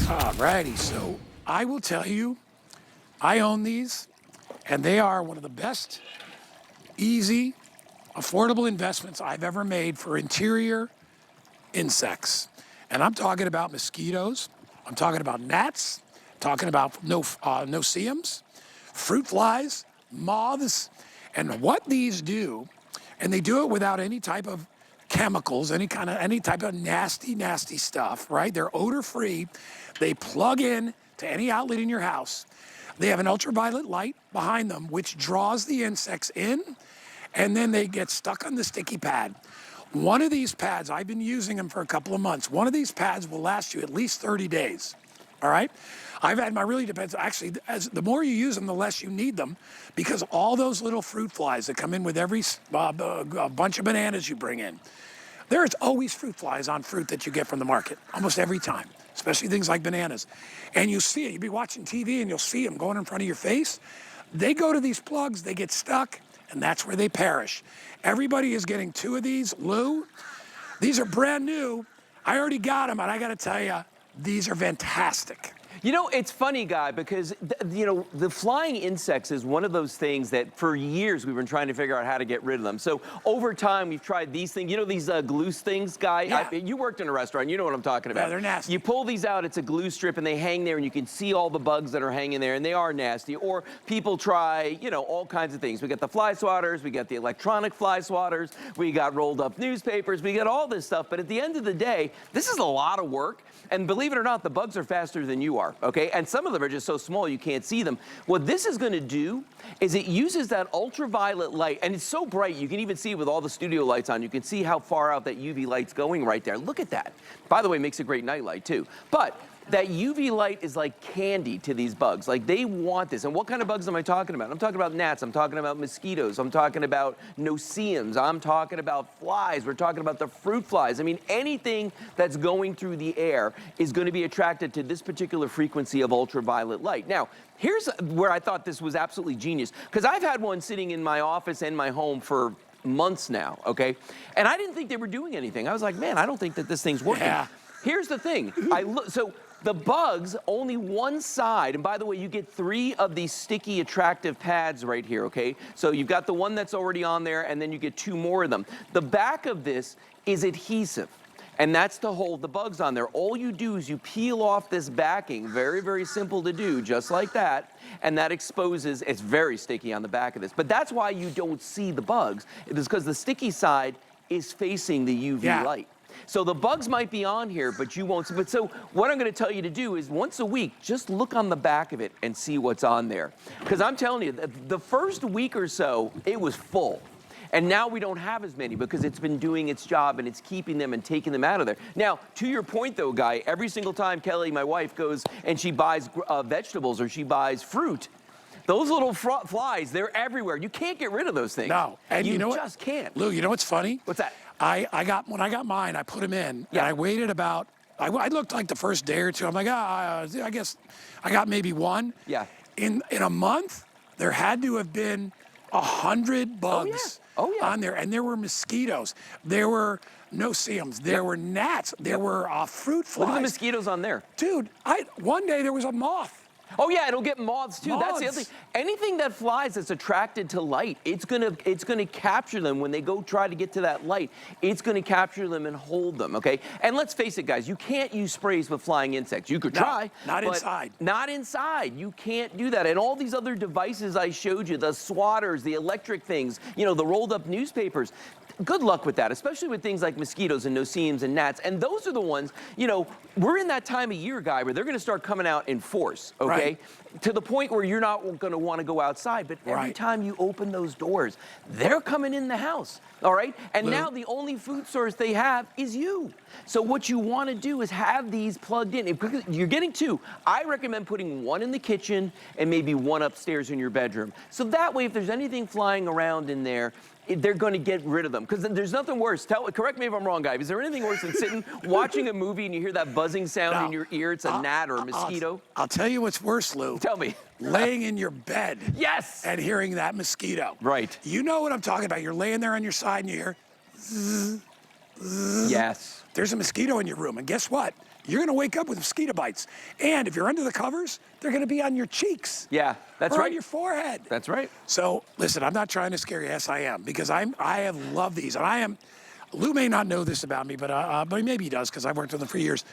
Alrighty, so I will tell you, I own these, and they are one of the best, easy, affordable investments I've ever made for interior insects. And I'm talking about mosquitoes, I'm talking about gnats, talking about no-see-ums, fruit flies, moths, and what these do, and they do it without any type of chemicals, any type of nasty stuff, right? They're odor-free. They plug in to any outlet in your house. They have an ultraviolet light behind them, which draws the insects in, and then they get stuck on the sticky pad. One of these pads, I've been using them for a couple of months. One of these pads will last you at least 30 days, all right? I've had my, really depends, actually, as the more you use them, the less you need them, because all those little fruit flies that come in with every bunch of bananas you bring in, there's always fruit flies on fruit that you get from the market, almost every time, especially things like bananas. And you see it, you'll be watching TV and you'll see them going in front of your face. They go to these plugs, they get stuck, and that's where they perish. Everybody is getting 2 of these. Lou, these are brand new. I already got them, and I gotta tell you, these are fantastic. You know, it's funny, Guy, because, you know, the flying insects is one of those things that for years we've been trying to figure out how to get rid of them. So over time, we've tried these things. You know these glue things, Guy? Yeah. You worked in a restaurant. You know what I'm talking about. Yeah, they're nasty. You pull these out, it's a glue strip, and they hang there, and you can see all the bugs that are hanging there, and they are nasty. Or people try, you know, all kinds of things. We got the fly swatters. We got the electronic fly swatters. We got rolled up newspapers. We got all this stuff. But at the end of the day, this is a lot of work. And believe it or not, the bugs are faster than you are, okay? And some of them are just so small you can't see them. What this is gonna do is it uses that ultraviolet light, and it's so bright, you can even see with all the studio lights on, you can see how far out that UV light's going right there. Look at that. By the way, it makes a great night light too. But that UV light is like candy to these bugs. Like, they want this. And what kind of bugs am I talking about? I'm talking about gnats. I'm talking about mosquitoes. I'm talking about no-see-ums. I'm talking about flies. We're talking about the fruit flies. I mean, anything that's going through the air is going to be attracted to this particular frequency of ultraviolet light. Now, here's where I thought this was absolutely genius, because I've had one sitting in my office and my home for months now, okay? And I didn't think they were doing anything. I was like, man, I don't think that this thing's working. Yeah. Here's the thing. So the bugs, only one side, and by the way, you get 3 of these sticky, attractive pads right here, okay? So you've got the one that's already on there, and then you get 2 more of them. The back of this is adhesive, and that's to hold the bugs on there. All you do is you peel off this backing, very, very simple to do, just like that, and that exposes, it's very sticky on the back of this, but that's why you don't see the bugs. It is because the sticky side is facing the UV light. So the bugs might be on here, but you won't. But so what I'm going to tell you to do is once a week, just look on the back of it and see what's on there. Because I'm telling you, the first week or so, it was full. And now we don't have as many because it's been doing its job and it's keeping them and taking them out of there. Now, to your point though, Guy, every single time Kelly, my wife, goes and she buys vegetables or she buys fruit, those little flies, they're everywhere. You can't get rid of those things. No, and you know what? You just can't. Lou, you know what's funny? What's that? When I got mine, I put them in, and I waited about, I looked like the first day or two. I'm like, I guess I got maybe 1. Yeah. In a month, there had to have been 100 bugs on there, and there were mosquitoes. There were no-see-ums. There were gnats. There were fruit flies. Look at the mosquitoes on there. Dude, one day there was a moth. Oh yeah, it'll get moths too. Moths. That's the other thing. Anything that flies that's attracted to light, it's gonna capture them when they go try to get to that light. It's gonna capture them and hold them, okay? And let's face it, guys, you can't use sprays with flying insects. You could try. Not inside. Not inside. You can't do that. And all these other devices I showed you, the swatters, the electric things, you know, the rolled up newspapers, good luck with that, especially with things like mosquitoes and no-see-ums and gnats. And those are the ones, you know, we're in that time of year, Guy, where they're going to start coming out in force, okay? Right. To the point where you're not going to want to go outside. But every time you open those doors, they're coming in the house, all right? And now the only food source they have is you. So what you want to do is have these plugged in. You're getting 2. I recommend putting 1 in the kitchen and maybe 1 upstairs in your bedroom. So that way, if there's anything flying around in there, they're going to get rid of them. Because there's nothing worse. Correct me if I'm wrong, Guy. Is there anything worse than sitting, watching a movie, and you hear that buzzing sound in your ear? It's a gnat or a mosquito. I'll tell you what's worse, Lou. Tell me. Laying in your bed. Yes. And hearing that mosquito. Right. You know what I'm talking about. You're laying there on your side and you hear zzz, zzz. Yes. There's a mosquito in your room. And guess what? you're going to wake up with mosquito bites. And if you're under the covers, they're going to be on your cheeks. Yeah, that's or right. on your forehead. That's right. So listen, I'm not trying to scare you. Yes, I am, because I have loved these, and I am. Lou may not know this about me, but maybe he does, because I've worked with them for years.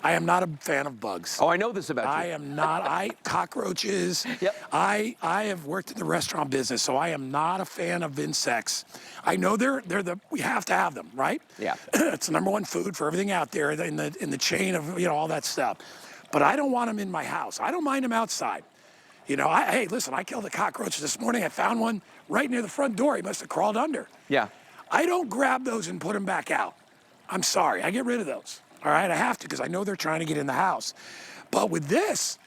I am not a fan of bugs. Oh, I know this about you. I am not. Cockroaches. Yep. I have worked in the restaurant business, so I am not a fan of insects. I know we have to have them, right? Yeah. It's the #1 food for everything out there in the chain of all that stuff. But I don't want them in my house. I don't mind them outside. Hey, listen, I killed a cockroach this morning. I found one right near the front door. He must have crawled under. Yeah. I don't grab those and put them back out. I'm sorry. I get rid of those. All right, I have to, because I know they're trying to get in the house. But with this,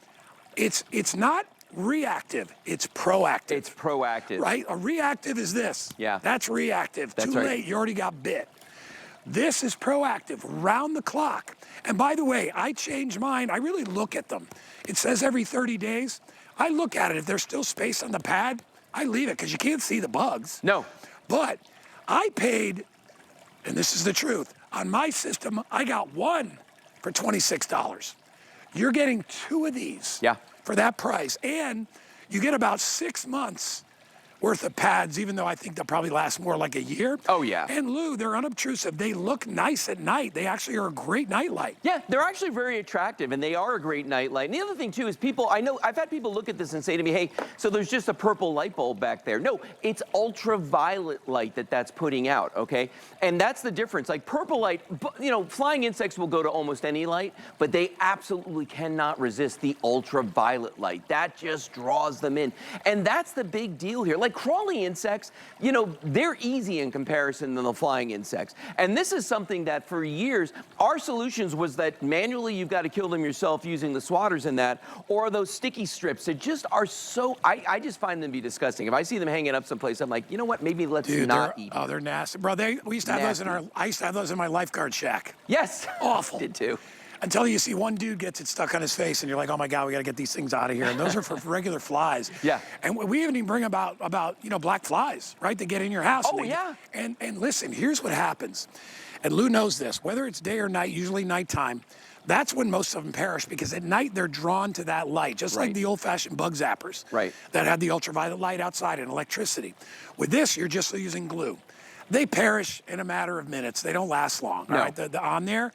it's not reactive, it's proactive. It's proactive. Right? A reactive is this. Yeah. That's reactive. That's Too right. late, you already got bit. This is proactive, round the clock. And by the way, I change mine. I really look at them. It says every 30 days. I look at it. If there's still space on the pad, I leave it, because you can't see the bugs. No. But I paid, and this is the truth, on my system, I got one for $26. You're getting 2 of these for that price. And you get about 6 months worth of pads, even though I think they'll probably last more like a year. Oh, yeah. And Lou, they're unobtrusive. They look nice at night. They actually are a great night light. Yeah, they're actually very attractive, and they are a great night light. And the other thing, too, is I've had people look at this and say to me, hey, so there's just a purple light bulb back there. No, it's ultraviolet light that's putting out, okay? And that's the difference. Like purple light, flying insects will go to almost any light, but they absolutely cannot resist the ultraviolet light. That just draws them in. And that's the big deal here. Like crawling insects, they're easy in comparison to the flying insects. And this is something that for years, our solutions was that manually you've got to kill them yourself using the swatters and that, or those sticky strips that just are so, I just find them to be disgusting. If I see them hanging up someplace, I'm like, you know what, maybe let's not eat them. Oh, they're nasty. Bro, we used to have those I used to have those in my lifeguard shack. Yes. Awful. I did too. Until you see one dude gets it stuck on his face, and you're like, oh my God, we got to get these things out of here. And those are for regular flies. Yeah. And we even bring about black flies, right? They get in your house. Oh, yeah. And listen, here's what happens. And Lou knows this. Whether it's day or night, usually nighttime, that's when most of them perish, because at night they're drawn to that light, just like the old-fashioned bug zappers that had the ultraviolet light outside and electricity. With this, you're just using glue. They perish in a matter of minutes. They don't last long. No. All right, they're on there.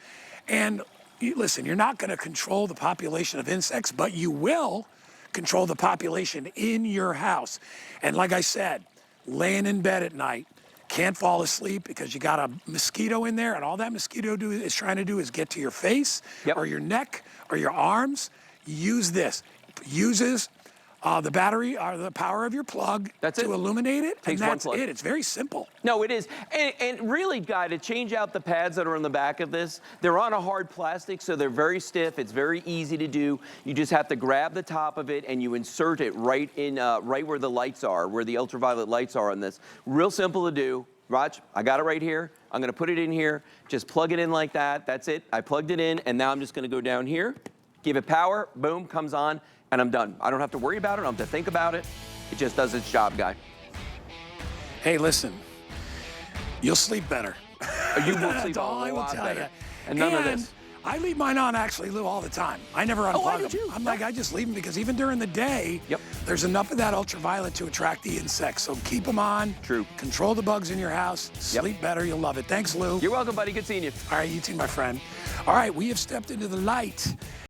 And listen, you're not going to control the population of insects, but you will control the population in your house. And like I said, laying in bed at night, can't fall asleep because you got a mosquito in there, and all that mosquito is trying to do is get to your face or your neck or your arms. Use this. Uses the battery or the power of your plug to illuminate it. Takes and that's one plug. it. It's very simple. No, it is. And really, Guy, to change out the pads that are on the back of this, they're on a hard plastic, so they're very stiff. It's very easy to do. You just have to grab the top of it and you insert it right in, right where the lights are, where the ultraviolet lights are on this. Real simple to do. Raj, I got it right here. I'm going to put it in here. Just plug it in like that. That's it. I plugged it in, and now I'm just going to go down here, give it power, boom, comes on, and I'm done. I don't have to worry about it. I don't have to think about it. It just does its job, Guy. Hey, listen, you'll sleep better. You will sleep That's all I will lot tell better. you. And none of this. I leave mine on, actually, Lou, all the time. I never unplug I do them. too. I'm like, I just leave them, because even during the day, there's enough of that ultraviolet to attract the insects. So keep them on. True. Control the bugs in your house. Sleep better. You'll love it. Thanks, Lou. You're welcome, buddy. Good seeing you. All right, you too, my friend. All right, we have stepped into the light.